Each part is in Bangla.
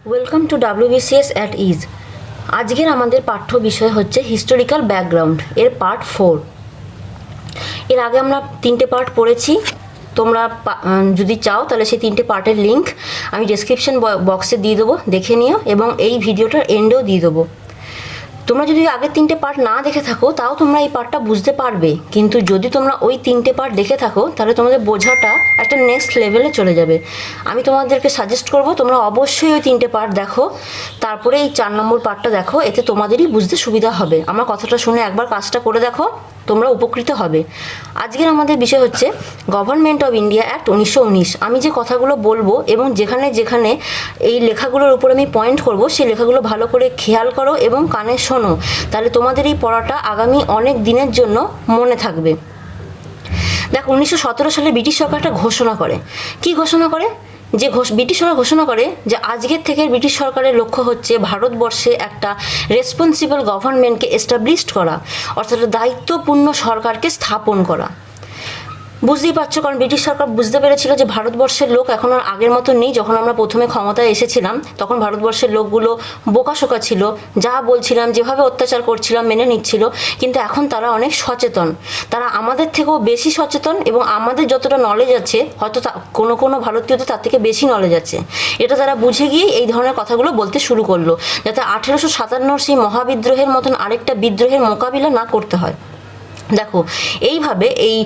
Welcome to WBCS at is. আজকের আমাদের পাঠ্য বিষয় হচ্ছে হিস্টোরিক্যাল ব্যাকগ্রাউন্ড এর পার্ট 4। এর আগে আমরা 3টে পার্ট পড়েছি। তোমরা যদি চাও তাহলে সেই 3টে পার্টের লিঙ্ক আমি ডেসক্রিপশন বক্সে দিয়ে দেবো, দেখে নিও, এবং এই ভিডিওটার এন্ডেও দিয়ে দেবো। তোমরা যদি আগের 3টে পার্ট না দেখে থাকো তাও তোমরা এই পার্টটা বুঝতে পারবে, কিন্তু যদি তোমরা ওই 3টে পার্ট দেখে থাকো তাহলে তোমাদের বোঝাটা একটা নেক্সট লেভেলে চলে যাবে। আমি তোমাদেরকে সাজেস্ট করব তোমরা অবশ্যই ওই 3টে পার্ট দেখো, তারপরে এই 4 নম্বর পার্টটা দেখো, এতে তোমাদেরই বুঝতে সুবিধা হবে। আমার কথাটা শুনে একবার কাজটা করে দেখো, তোমরা উপকৃত হবে। আজকের আমাদের বিষয় হচ্ছে গভর্নমেন্ট অফ ইন্ডিয়া অ্যাক্ট 1919। আমি যে কথাগুলো বলবো এবং যেখানে যেখানে এই লেখাগুলোর উপর আমি পয়েন্ট করব সেই লেখাগুলো ভালো করে খেয়াল করো এবং কানে শোনো, তাহলে তোমাদের এই পড়াটা আগামী অনেক দিনের জন্য মনে থাকবে। দেখো, 1917 সালে ব্রিটিশ সরকার একটা ঘোষণা করে। কি ঘোষণা করে? যে ব্রিটিশ সরকার ঘোষণা করে যে আজকের থেকে ব্রিটিশ সরকারের লক্ষ্য হচ্ছে ভারতবর্ষে একটা রেসপন্সিবল গভর্নমেন্টকে এস্টাবলিশড করা, অর্থাৎ দায়িত্বপূর্ণ সরকারকে স্থাপন করা। বুঝতেই পারছো, কারণ ব্রিটিশ সরকার বুঝতে পেরেছিল যে ভারতবর্ষের লোক এখন আর আগের মতো নেই। যখন আমরা প্রথমে ক্ষমতায় এসেছিলাম তখন ভারতবর্ষের লোকগুলো বোকাশোকা ছিল, যা বলছিলাম যেভাবে অত্যাচার করছিলাম মেনে নিচ্ছিল, কিন্তু এখন তারা অনেক সচেতন। তারা আমাদের থেকেও বেশি সচেতন, এবং আমাদের যতটা নলেজ আছে হয়তো কোনো কোনো ভারতীয়দের তার থেকে বেশি নলেজ আছে। এটা তারা বুঝে গিয়ে এই ধরনের কথাগুলো বলতে শুরু করলো, যাতে 1857 সেই মহাবিদ্রোহের মতন আরেকটা বিদ্রোহের মোকাবিলা না করতে হয়। দেখো, এইভাবে এই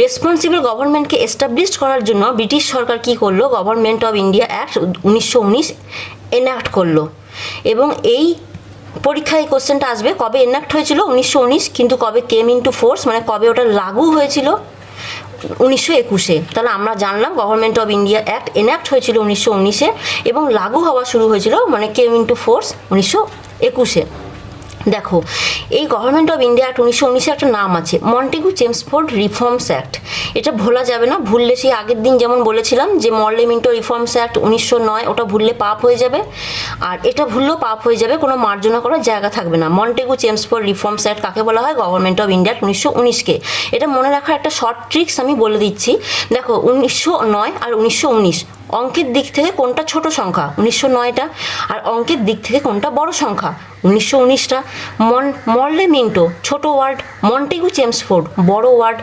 রেসপন্সিবল গভর্নমেন্টকে এস্টাবলিশ করার জন্য ব্রিটিশ সরকার কি করলো, government of India act 1919 enact করলো। এবং এই পরীক্ষায় এই কোশ্চেনটা আসবে, কবে এনাক্ট হয়েছিল 1919, কিন্তু কবে কেম ইনটু ফোর্স, মানে কবে ওটা লাগু হয়েছিল 1921-এ। তাহলে আমরা জানলাম government of India act enact হয়েছিল 1919-এ এবং লাগু হওয়া শুরু হয়েছিল, মানে কেম ইনটু ফোর্স 1921-এ। দেখো, এই গভর্নমেন্ট অফ ইন্ডিয়া অ্যাক্ট 1919-এ একটা নাম আছে, মন্টেগু চেমসফোর্ড রিফর্মস অ্যাক্ট। এটা ভোলা যাবে না, ভুললে সেই আগের দিন যেমন বলেছিলাম যে মরলে মিন্টো রিফর্মস অ্যাক্ট 1909, ওটা ভুললে পাপ হয়ে যাবে। আর এটা ভুললেও পাপ হয়ে যাবে, কোনো মার্জনা করার জায়গা থাকবে না। মন্টেগু চেমসফোর্ড রিফর্মস অ্যাক্ট কাকে বলা হয়? গভর্নমেন্ট অফ ইন্ডিয়া 1919-কে। এটা মনে রাখার একটা শর্ট ট্রিক্স আমি বলে দিচ্ছি। দেখো, 1909 আর 1919 অঙ্কের দিক থেকে কোনটা ছোট সংখ্যা? 1909টা। আর অঙ্কের দিক থেকে কোনটা বড় সংখ্যা? 1919টা। মরলে মিন্টো ছোট ওয়ার্ড, মন্টেগু চেমসফোর্ড বড় ওয়ার্ড।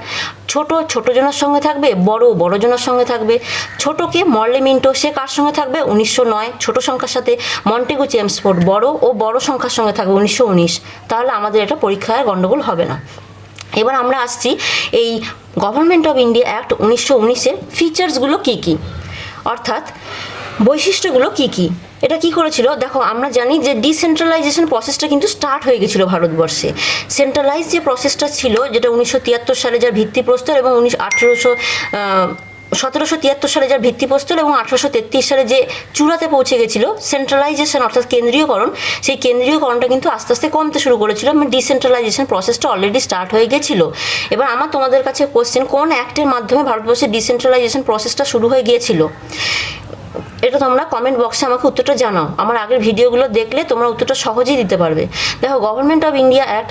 ছোট ছোট জনের সঙ্গে থাকবে, বড় বড় জনের সঙ্গে থাকবে। ছোটকে মরলে মিন্টো সে কার সঙ্গে থাকবে? 1909 ছোট সংখ্যার সাথে। মন্টেগু চেমসফোর্ড বড় ও বড় সংখ্যার সঙ্গে থাকবে 1919। তাহলে আমাদের এটা পরীক্ষায় গণ্ডগোল হবে না। এবার আমরা আসছি এই গভর্নমেন্ট অফ ইন্ডিয়া অ্যাক্ট 1919-এর ফিচার্সগুলো কী কী, অর্থাৎ বৈশিষ্ট্যগুলো কি কি। এটা কি করেছিল? দেখো, আমরা জানি যে ডিসেন্ট্রালাইজেশন প্রসেসটা কিন্তু স্টার্ট হয়ে গেছিলো ভারতবর্ষে। সেন্ট্রালাইজ যে প্রসেসটা ছিল, যেটা 1973 সালে যার ভিত্তিপ্রস্তর, এবং 1773 সালে যার ভিত্তিপ্রস্তর, এবং 1833 সালে যে চূড়াতে পৌঁছে গেছিলো সেন্ট্রালাইজেশন অর্থাৎ কেন্দ্রীয়করণ, সেই কেন্দ্রীয়করণটা কিন্তু আস্তে আস্তে কমতে শুরু করেছিল। মানে ডিসেন্ট্রালাইজেশন প্রসেসটা অলরেডি স্টার্ট হয়ে গেছিলো। এবার আমার তোমাদের কাছে কোশ্চেন, কোন অ্যাক্টের মাধ্যমে ভারতবর্ষের ডিসেন্ট্রালাইজেশন প্রসেসটা শুরু হয়ে গিয়েছিল? এটা তোমরা কমেন্ট বক্সে আমাকে উত্তরটা জানাও। আমার আগের ভিডিওগুলো দেখলে তোমরা উত্তরটা সহজেই দিতে পারবে। দেখো, গভর্নমেন্ট অফ ইন্ডিয়া অ্যাক্ট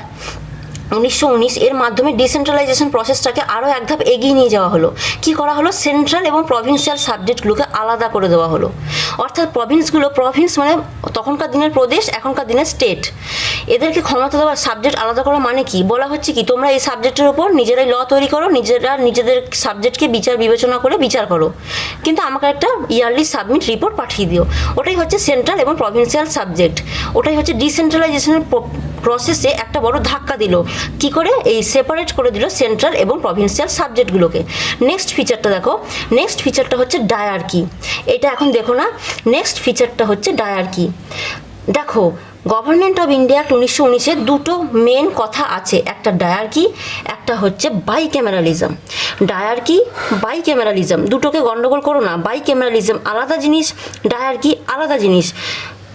1919 এর মাধ্যমে ডিসেন্ট্রালাইজেশন প্রসেসটাকে আরও এক ধাপ এগিয়ে নিয়ে যাওয়া হলো। কি করা হলো? সেন্ট্রাল এবং প্রভিন্সিয়াল সাবজেক্টগুলোকে আলাদা করে দেওয়া হলো। অর্থাৎ প্রভিন্স মানে তখনকার দিনের প্রদেশ, এখনকার দিনের স্টেট, এদেরকে ক্ষমতা দেওয়া, সাবজেক্ট আলাদা করা মানে কি? বলা হচ্ছে কি, তোমরা এই সাবজেক্টের ওপর নিজেরাই ল তৈরি করো, নিজেদের সাবজেক্টকে বিচার বিবেচনা করে বিচার করো, কিন্তু আমাকে একটা ইয়ারলি সাবমিট রিপোর্ট পাঠিয়ে দিও। ওটাই হচ্ছে সেন্ট্রাল এবং প্রভিন্সিয়াল সাবজেক্ট। ওটাই হচ্ছে ডিসেন্ট্রালাইজেশনের প্রসেসে একটা বড় ধাক্কা দিল। কি করে? এই সেপারেট করে দিল সেন্ট্রাল এবং প্রভিন্সিয়াল সাবজেক্টগুলোকে। নেক্সট ফিচারটা দেখো, নেক্সট ফিচারটা হচ্ছে ডায়ার্কি। এটা এখন দেখো না, নেক্সট ফিচারটা হচ্ছে ডায়ার্কি। দেখো, গভর্নমেন্ট অফ ইন্ডিয়া 1919-এ দুটো মেন কথা আছে, একটা ডায়ার্কি, একটা হচ্ছে বাইক্যামেরালিজম। ডায়ার্কি, বাইক্যামেরালিজম, দুটোকে গন্ডগোল করো না। বাইক্যামেরালিজম আলাদা জিনিস, ডায়ার্কি আলাদা জিনিস।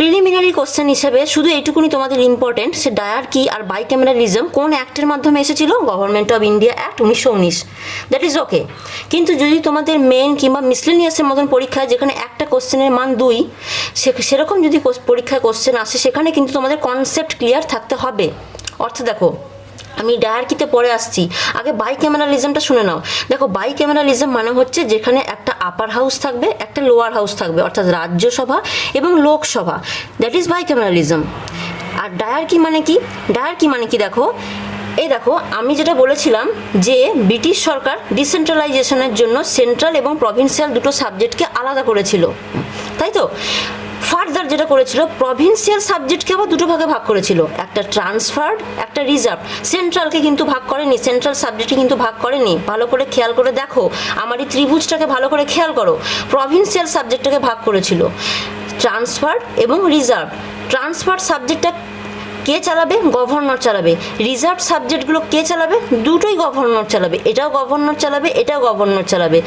প্রিলিমিনারি কোশ্চেন হিসেবে শুধু এইটুকুনি তোমাদের ইম্পর্টেন্ট, সে ডায়ার্কি আর বাইক্যামেরালিজম কোন অ্যাক্টের মাধ্যমে এসেছিল? Government of India act 1919। That is okay. কিন্তু যদি তোমাদের মেন কিংবা মিসলেনিয়াসের মতন পরীক্ষায় যেখানে একটা কোশ্চেনের মান 2, সেরকম যদি পরীক্ষায় কোশ্চেন আসে, সেখানে কিন্তু তোমাদের কনসেপ্ট ক্লিয়ার থাকতে হবে। অর্থাৎ দেখো, আমি ডায়ার্কিতে পরে আসছি, আগে বাইক্যামেরালিজমটা শুনে নাও। দেখো বাইক্যামেরালিজম মানে হচ্ছে যেখানে একটা আপার হাউস থাকবে, একটা লোয়ার হাউস থাকবে, অর্থাৎ রাজ্যসভা এবং লোকসভা, দ্যাট ইজ বাইক্যামেরালিজম। আর ডায়ার্কি মানে কি? ডায়ার্কি মানে কি দেখো, এই দেখো আমি যেটা বলেছিলাম যে ব্রিটিশ সরকার ডিসেন্ট্রালাইজেশনের জন্য সেন্ট্রাল এবং প্রভিন্সিয়াল দুটো সাবজেক্টকে আলাদা করেছিল, তাই তো। ফার্দার যেটা করেছিল, প্রভিন্সিয়াল সাবজেক্টকে আবার দুটো ভাগে ভাগ করেছিল, একটা ট্রান্সফার্ড, একটা রিজার্ভ। সেন্ট্রালকে কিন্তু ভাগ করেনি, সেন্ট্রাল সাবজেক্টকে কিন্তু ভাগ করেনি। ভালো করে খেয়াল করে দেখো, আমার এই ত্রিভুজটাকে ভালো করে খেয়াল করো। প্রভিন্সিয়াল সাবজেক্টটাকে ভাগ করেছিল ট্রান্সফার্ড এবং রিজার্ভ। ট্রান্সফার্ড সাবজেক্টটা কে চালাবে? গভর্নর চালাবে। রিজার্ভ সাবজেক্টগুলো কে চালাবে? দুটোই গভর্নর চালাবে, এটাও গভর্নর চালাবে, এটাও গভর্নর চালাবে।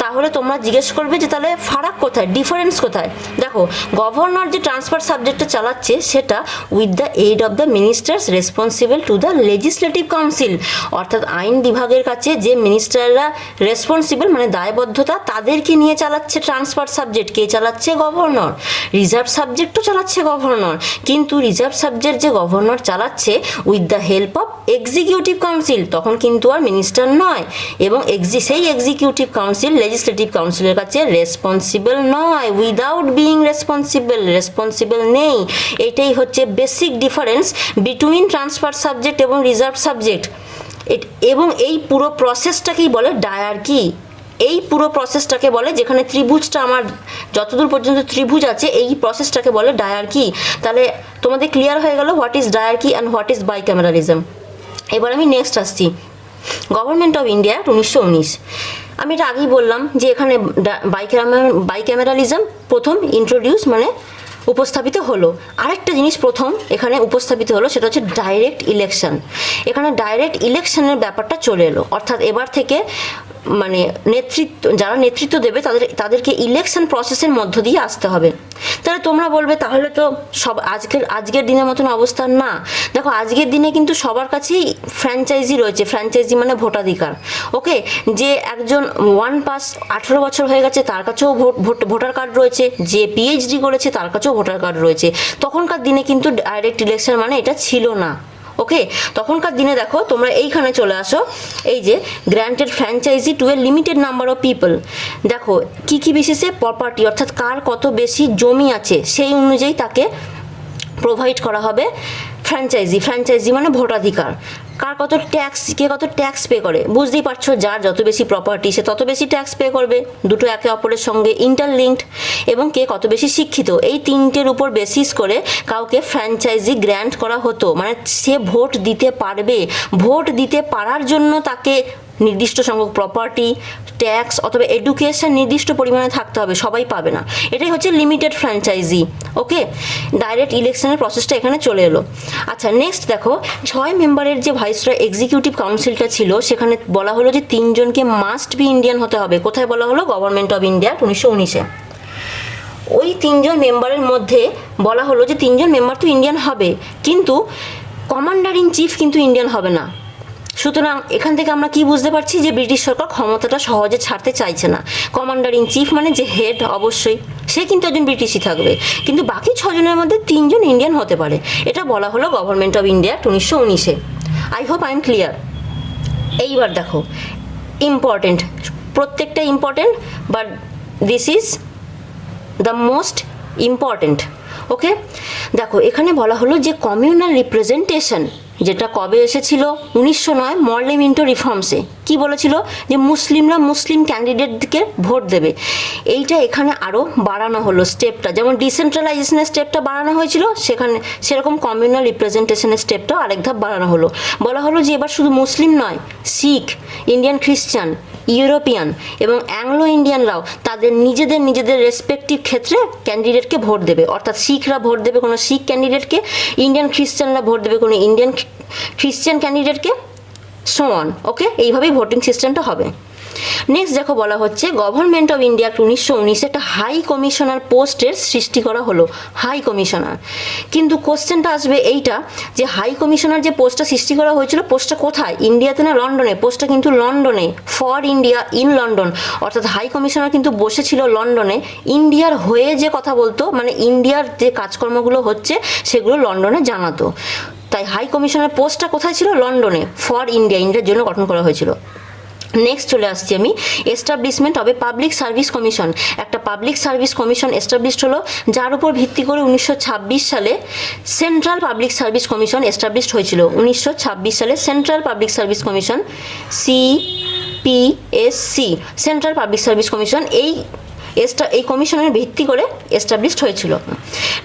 তাহলে তোমরা জিজ্ঞেস করবে যে তাহলে ফারাক কোথায়, ডিফারেন্স কোথায়? দেখো গভর্নর যে ট্রান্সফার সাবজেক্টটা চালাচ্ছে সেটা with the aid of the ministers responsible to the legislative council, অর্থাৎ আইন বিভাগের কাছে যে মিনিস্টাররা রেসপন্সিবল মানে দায়বদ্ধতা, তাদেরকে নিয়ে চালাচ্ছে ট্রান্সফার সাবজেক্ট। কে চালাচ্ছে? গভর্নর। রিজার্ভ সাবজেক্টও চালাচ্ছে গভর্নর, কিন্তু রিজার্ভ সাবজেক্ট যে গভর্নর চালাচ্ছে with the help of executive council, তখন কিন্তু আর মিনিস্টার নয়, এবং সেই এক্সিকিউটিভ কাউন্সিল লেজিসলেটিভ কাউন্সিলের কাছে রেসপন্সিবল নয়। উইদাউট বিইং রেসপন্সিবল নেই। এটাই হচ্ছে basic difference between transfer subject এবং রিজার্ভ সাবজেক্ট। এবং এই পুরো প্রসেসটাকেই বলে ডায়ার্কি। এই পুরো প্রসেসটাকে বলে, যেখানে ত্রিভুজটা আমার যতদূর পর্যন্ত ত্রিভুজ আছে, এই প্রসেসটাকে বলে ডায়ার্কি। তাহলে তোমাদের ক্লিয়ার হয়ে গেল what is dyarchy and what is bicameralism. এবার আমি নেক্সট আসছি, গভর্নমেন্ট অফ ইন্ডিয়া 1919। আমি এটা আগেই বললাম যে এখানে বাইক্যামেরালিজম প্রথম ইন্ট্রোডিউস মানে উপস্থাপিত হলো। আরেকটা জিনিস প্রথম এখানে উপস্থাপিত হলো, সেটা হচ্ছে ডাইরেক্ট ইলেকশন। এখানে ডাইরেক্ট ইলেকশনের ব্যাপারটা চলে এলো, অর্থাৎ এবার থেকে মানে যারা নেতৃত্ব দেবে তাদেরকে ইলেকশন প্রসেসের মধ্য দিয়ে আসতে হবে। তাহলে তোমরা বলবে তাহলে তো সব আজকের দিনের মতন অবস্থা না। দেখো আজকের দিনে কিন্তু সবার কাছেই ফ্র্যাঞ্চাইজি রয়েছে। ফ্র্যাঞ্চাইজি মানে ভোটাধিকার। ওকে, যে একজন 18 বছর হয়ে গেছে তার কাছেও ভোটার কার্ড রয়েছে, যে পিএইচডি করেছে তার কাছেও ভোটার কার্ড রয়েছে। তখনকার দিনে কিন্তু ডাইরেক্ট ইলেকশন মানে এটা ছিল না। ওকে, তখনকার দিনে দেখো তোমরা এইখানে চলে আসো, এই যে granted franchise to a limited number of people. দেখো কি কি বেসিসে? প্রপার্টি, অর্থাৎ কার কত বেশি জমি আছে সেই অনুযায়ী তাকে প্রোভাইড করা হবে ফ্র্যাঞ্চাইজি মানে ভোটাধিকার। কার কত ট্যাক্স, কে কত ট্যাক্স পে করে, বুঝতেই পারছো, যার যত বেশি প্রপার্টি সে তত বেশি ট্যাক্স পে করবে। দুটো একে অপরের সঙ্গে ইন্টারলিঙ্কড। এবং কে কত বেশি শিক্ষিত, এই তিনটের উপর বেসিস করে কাউকে ফ্র্যাঞ্চাইজি গ্র্যান্ট করা হতো। মানে সে ভোট দিতে পারবে, ভোট দিতে পারার জন্য তাকে নির্দিষ্ট সংখ্যক প্রপার্টি, ট্যাক্স অথবা এডুকেশন নির্দিষ্ট পরিমাণে থাকতে হবে, সবাই পাবে না। এটাই হচ্ছে লিমিটেড ফ্র্যাঞ্চাইজি। ওকে, ডাইরেক্ট ইলেকশনের প্রসেসটা এখানে চলে এলো। আচ্ছা নেক্সট দেখো, 6 মেম্বারের যে ভাইসরয় এক্সিকিউটিভ কাউন্সিলটা ছিল, সেখানে বলা হলো যে 3 জনকে মাস্ট বি ইন্ডিয়ান হতে হবে। কোথায় বলা হলো? গভর্নমেন্ট অফ ইন্ডিয়া 1919-এ। ওই 3 জন মেম্বারের মধ্যে বলা হলো যে 3 জন মেম্বার তো ইন্ডিয়ান হবে, কিন্তু কমান্ডার ইন চিফ কিন্তু ইন্ডিয়ান হবে না। সুতরাং এখান থেকে আমরা কি বুঝতে পারছি যে ব্রিটিশ সরকার ক্ষমতাটা সহজে ছাড়তে চাইছে না। কমান্ডার ইন চিফ মানে যে হেড, অবশ্যই সে কিন্তু একজন ব্রিটিশই থাকবে, কিন্তু বাকি 6 জনের মধ্যে 3 জন ইন্ডিয়ান হতে পারে। এটা বলা হলো গভর্নমেন্ট অফ ইন্ডিয়া 1919-এ। I hope I am clear. এইবার দেখো ইম্পর্টেন্ট, প্রত্যেকটা important, but this is the most important. Okay, দেখো এখানে বলা হলো যে কমিউনাল রিপ্রেজেন্টেশন, যেটা কবে এসেছিল? 1909 মর্লে মিন্টো রিফর্মসে। কি বলেছিল? যে মুসলিমরা মুসলিম ক্যান্ডিডেটকে ভোট দেবে। এইটা এখানে আরও বাড়ানো হলো স্টেপটা, যেমন ডিসেন্ট্রালাইজেশনের স্টেপটা বাড়ানো হয়েছিল, সেখানে সেরকম কমিউনাল রিপ্রেজেন্টেশনের স্টেপটাও আরেক ধাপ বাড়ানো হলো। বলা হলো যে এবার শুধু মুসলিম নয়, শিখ, ইন্ডিয়ান খ্রিস্টান, ইউরোপিয়ান এবং অ্যাংলো ইন্ডিয়ানরাও তাদের নিজেদের রেসপেক্টিভ ক্ষেত্রে ক্যান্ডিডেটকে ভোট দেবে। অর্থাৎ শিখরা ভোট দেবে কোনো শিখ ক্যান্ডিডেটকে, ইন্ডিয়ান খ্রিস্টানরা ভোট দেবে কোনো ইন্ডিয়ান খ্রিস্টান ক্যান্ডিডেটকে, সো অন। ওকে, এইভাবেই ভোটিং সিস্টেমটা হবে। নেক্সট দেখো বলা হচ্ছে গভর্নমেন্ট অফ ইন্ডিয়া 1919 একটা হাই কমিশনার পোস্টের সৃষ্টি করা হলো, হাই কমিশনার। কিন্তু কোশ্চেনটা আসবে এইটা যে হাই কমিশনার যে পোস্টটা সৃষ্টি করা হয়েছিল, পোস্টটা কোথায়? ইন্ডিয়াতে না লন্ডনে? পোস্টটা কিন্তু লন্ডনে, ফর ইন্ডিয়া ইন লন্ডন। অর্থাৎ হাই কমিশনার কিন্তু বসেছিল লন্ডনে, ইন্ডিয়ার হয়ে যে কথা বলতো, মানে ইন্ডিয়ার যে কাজকর্মগুলো হচ্ছে সেগুলো লন্ডনে জানাতো। তাই হাই কমিশনের পোস্টটা কোথায় ছিল? লন্ডনে, ফর ইন্ডিয়া, ইন্ডিয়ার জন্য গঠন করা হয়েছিল। নেক্সট চলে আসছি আমি, এস্টাবলিশমেন্ট হবে পাবলিক সার্ভিস কমিশন। একটা পাবলিক সার্ভিস কমিশন এস্টাবলিশড হলো, যার উপর ভিত্তি করে 1926 সালে central public service commission established হয়েছিল। 1926 সালে central public service commission, CPSC, central public service commission, এই কমিশনের ভিত্তি করে এস্টাবলিশড হয়েছিল।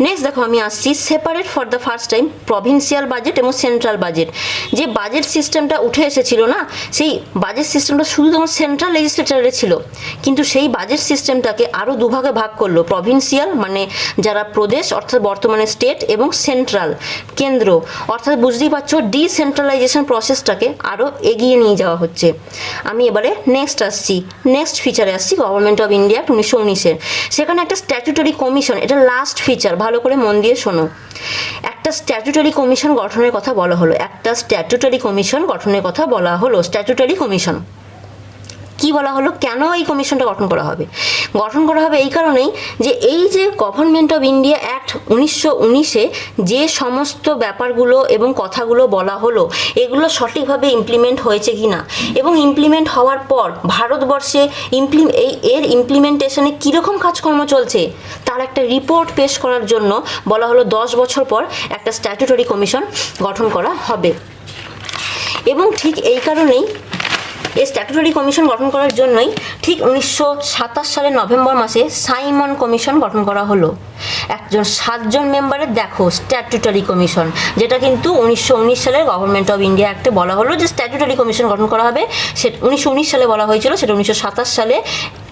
নেক্সট দেখো আমি আসছি, separate for the first time provincial budget এবং সেন্ট্রাল বাজেট। যে বাজেট সিস্টেমটা উঠে এসেছিল না, সেই বাজেট সিস্টেমটা শুধু তোমার সেন্ট্রাল লেজিসলেচারে ছিল, কিন্তু সেই বাজেট সিস্টেমটাকে আরও দুভাগে ভাগ করলো। প্রভিন্সিয়াল মানে যারা প্রদেশ অর্থাৎ বর্তমানে স্টেট, এবং সেন্ট্রাল কেন্দ্র, অর্থাৎ বুঝতেই পারছো ডিসেন্ট্রালাইজেশন প্রসেসটাকে আরও এগিয়ে নিয়ে যাওয়া হচ্ছে। আমি এবারে নেক্সট ফিচারে আসছি, গভর্নমেন্ট অফ ইন্ডিয়া 1919-এর। সেখানে একটা স্ট্যাচুটরি কমিশন, এটা লাস্ট ফিচার, ভালো করে মন দিয়ে শোনো। একটা স্ট্যাচুটরি কমিশন গঠনের কথা বলা হলো, স্ট্যাচুটরি কমিশন কি বলা হলো? কেন এই কমিশনটা গঠন করা হবে? এই কারণেই যে এই যে গভর্নমেন্ট অফ ইন্ডিয়া অ্যাক্ট 1919-এ যে সমস্ত ব্যাপারগুলো এবং কথাগুলো বলা হলো, এগুলো সঠিকভাবে ইমপ্লিমেন্ট হয়েছে কিনা, এবং ইমপ্লিমেন্ট হওয়ার পর ভারতবর্ষে এর ইমপ্লিমেন্টেশনে কীরকম কাজকর্ম চলছে তার একটা রিপোর্ট পেশ করার জন্য বলা হলো 10 বছর পর একটা স্ট্যাচুটরি কমিশন গঠন করা হবে। এবং ঠিক এই কারণেই এই স্ট্যাটুটরি কমিশন গঠন করার জন্যই ঠিক 1927 সালের নভেম্বর মাসে সাইমন কমিশন গঠন করা হলো। 7জন মেম্বারের দেখো স্ট্যাটুটরি কমিশন, যেটা কিন্তু 1919 সালের গভর্নমেন্ট অফ ইন্ডিয়া অ্যাক্টে বলা হলো যে স্ট্যাটুটরি কমিশন গঠন করা হবে। সেটা 1919 সালে বলা হয়েছিল, সেটা 1927 সালে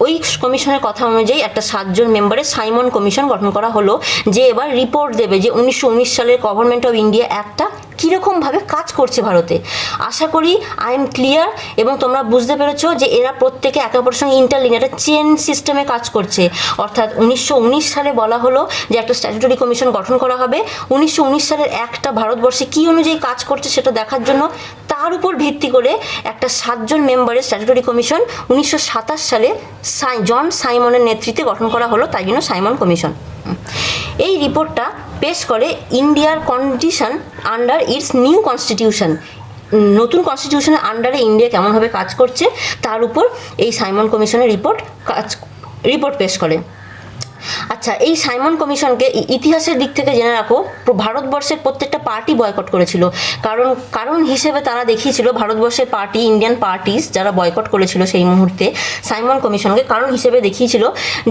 ওই কমিশনের কথা অনুযায়ী একটা 7জন মেম্বারের সাইমন কমিশন গঠন করা হলো, যে এবার রিপোর্ট দেবে যে 1919 সালের গভর্নমেন্ট অফ ইন্ডিয়া অ্যাক্টটা কীরকমভাবে কাজ করছে ভারতে। আশা করি আই এম ক্লিয়ার, এবং তোমরা বুঝতে পেরেছো যে এরা প্রত্যেকে একে অপরের সঙ্গে ইন্টারলিঙ্ক, একটা চেন সিস্টেমে কাজ করছে। অর্থাৎ 1919 সালে বলা হলো যে একটা স্ট্যাচুটরি কমিশন গঠন করা হবে। 1919 সালের একটা ভারতবর্ষে কী অনুযায়ী কাজ করছে সেটা দেখার জন্য তার উপর ভিত্তি করে একটা 7জন মেম্বারের স্ট্যাচুটরি কমিশন 1927 সালে জন সাইমনের নেতৃত্বে গঠন করা হলো, তাই জন্য সাইমন কমিশন। এই রিপোর্টটা পেশ করে ইন্ডিয়ার condition under it's new constitution, নতুন কনস্টিটিউশনের আন্ডারে ইন্ডিয়া কেমনভাবে কাজ করছে তার উপর এই সাইমন কমিশনের রিপোর্ট পেশ করে। আচ্ছা, এই সাইমন কমিশনকে ইতিহাসের দিক থেকে জেনে রাখো, ভারতবর্ষের প্রত্যেকটা পার্টি বয়কট করেছিল। কারণ হিসেবে তারা দেখিয়েছিল, ভারতবর্ষের পার্টি, ইন্ডিয়ান পার্টিস যারা বয়কট করেছিল সেই মুহূর্তে সাইমন কমিশনকে, কারণ হিসেবে দেখিয়েছিল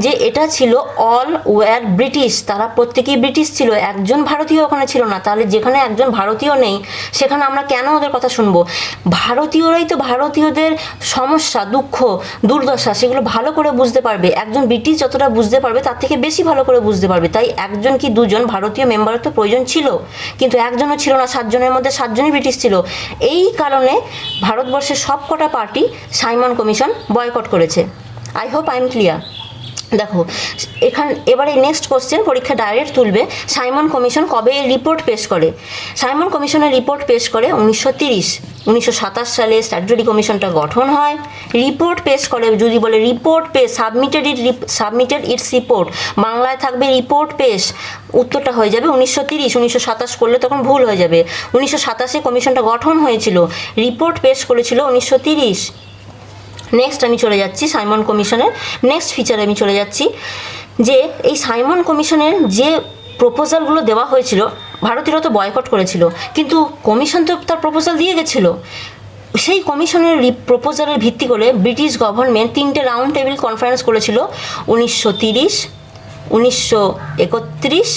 যে এটা ছিল অল ওয়্যার ব্রিটিশ, তারা প্রত্যেকেই ব্রিটিশ ছিল, একজন ভারতীয় ওখানে ছিল না। তাহলে যেখানে একজন ভারতীয় নেই সেখানে আমরা কেন ওদের কথা শুনবো? ভারতীয়রাই তো ভারতীয়দের সমস্যা, দুঃখ, দুর্দশা সেগুলো ভালো করে বুঝতে পারবে। একজন ব্রিটিশ যতটা বুঝতে পারবে তার থেকে বেশি ভালো করে বুঝতে পারবে। তাই একজন কি দুজন ভারতীয় মেম্বারের তো প্রয়োজন ছিল, কিন্তু একজনও ছিল না, 7জনের মধ্যে 7জনই ব্রিটিশ ছিল। এই কারণে ভারতবর্ষের সবকটা পার্টি সাইমন কমিশন বয়কট করেছে। I hope I am clear. দেখো এবারে নেক্সট কোশ্চেন পরীক্ষা ডাইরেক্ট তুলবে, সাইমন কমিশন কবে রিপোর্ট পেশ করে? সাইমন কমিশনের রিপোর্ট পেশ করে 1930। 1927 সালে স্ট্যাটুটরি কমিশনটা গঠন হয়, রিপোর্ট পেশ করে। যদি বলে রিপোর্ট পেশ, সাবমিটেড ইটস রিপোর্ট, বাংলায় থাকবে রিপোর্ট পেশ, উত্তরটা হয়ে যাবে 1930। 1927 করলে তখন ভুল হয়ে যাবে। 1927-এ কমিশনটা গঠন হয়েছিল, রিপোর্ট পেশ করেছিল 1930। নেক্সট আমি চলে যাচ্ছি সাইমন কমিশনের নেক্সট ফিচারে আমি চলে যাচ্ছি, যে এই সাইমন কমিশনের যে প্রপোজালগুলো দেওয়া হয়েছিল, ভারতীয়রা তো বয়কট করেছিল, কিন্তু কমিশন তো তার প্রপোজাল দিয়ে গেছিলো। সেই কমিশনের প্রপোজালের ভিত্তি করে ব্রিটিশ গভর্নমেন্ট 3টে রাউন্ড টেবিল কনফারেন্স করেছিল, 1930, 1931,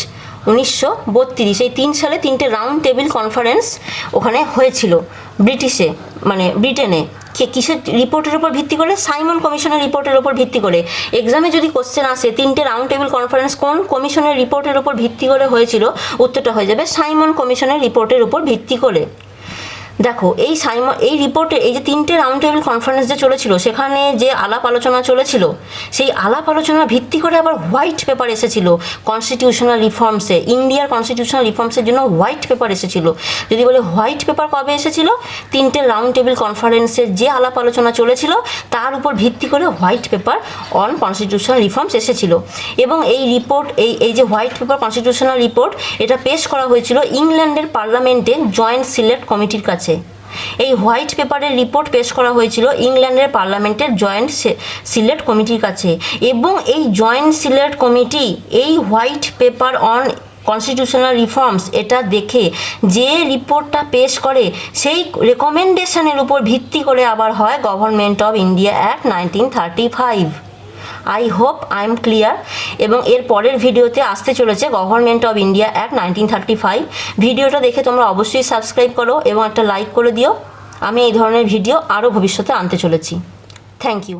1932। এই 3 সালে 3টে রাউন্ড টেবিল কনফারেন্স ওখানে হয়েছিল ব্রিটেনে। কিসের রিপোর্টের উপর ভিত্তি করে? সাইমন কমিশনের রিপোর্টের উপর ভিত্তি করে। এক্সামে যদি কোশ্চেন আসে 3টে রাউন্ড টেবিল কনফারেন্স কোন কমিশনের রিপোর্টের উপর ভিত্তি করে হয়েছিল, উত্তরটা হয়ে যাবে সাইমন কমিশনের রিপোর্টের উপর ভিত্তি করে। দেখো এই রিপোর্টে এই যে 3টে রাউন্ড টেবিল কনফারেন্স যে চলেছিল, সেখানে যে আলাপ আলোচনা চলেছিল, সেই আলাপ আলোচনার ভিত্তি করে আবার হোয়াইট পেপার এসেছিল কনস্টিটিউশনাল রিফর্মসে, ইন্ডিয়ার কনস্টিটিউশনাল রিফর্মসের জন্য হোয়াইট পেপার এসেছিল। যদি বলে হোয়াইট পেপার কবে এসেছিল, 3টে রাউন্ড টেবিল কনফারেন্সের যে আলাপ আলোচনা চলেছিল তার উপর ভিত্তি করে white paper on constitutional reforms এসেছিল। এবং এই রিপোর্ট এই যে হোয়াইট পেপার কনস্টিটিউশনাল রিপোর্ট, এটা পেশ করা হয়েছিল ইংল্যান্ডের পার্লামেন্টে জয়েন্ট সিলেক্ট কমিটির কাছে। এই হোয়াইট পেপারের রিপোর্ট পেশ করা হয়েছিল ইংল্যান্ডের পার্লামেন্টের জয়েন্ট সিলেক্ট কমিটির কাছে। এবং এই জয়েন্ট সিলেক্ট কমিটি এই white paper on constitutional reforms এটা দেখে যে রিপোর্টটা পেশ করে, সেই রেকমেন্ডেশনের উপর ভিত্তি করে আবার হয় government of India act 1935। I hope I am clear. এবং এর পরের ভিডিওতে আসতে চলেছে গভর্নমেন্ট অফ ইন্ডিয়া অ্যাক্ট 1935। ভিডিওটা দেখে তোমরা অবশ্যই সাবস্ক্রাইব করো এবং একটা লাইক করে দিও। আমি এই ধরনের ভিডিও আরও ভবিষ্যতে আনতে চলেছি। Thank you.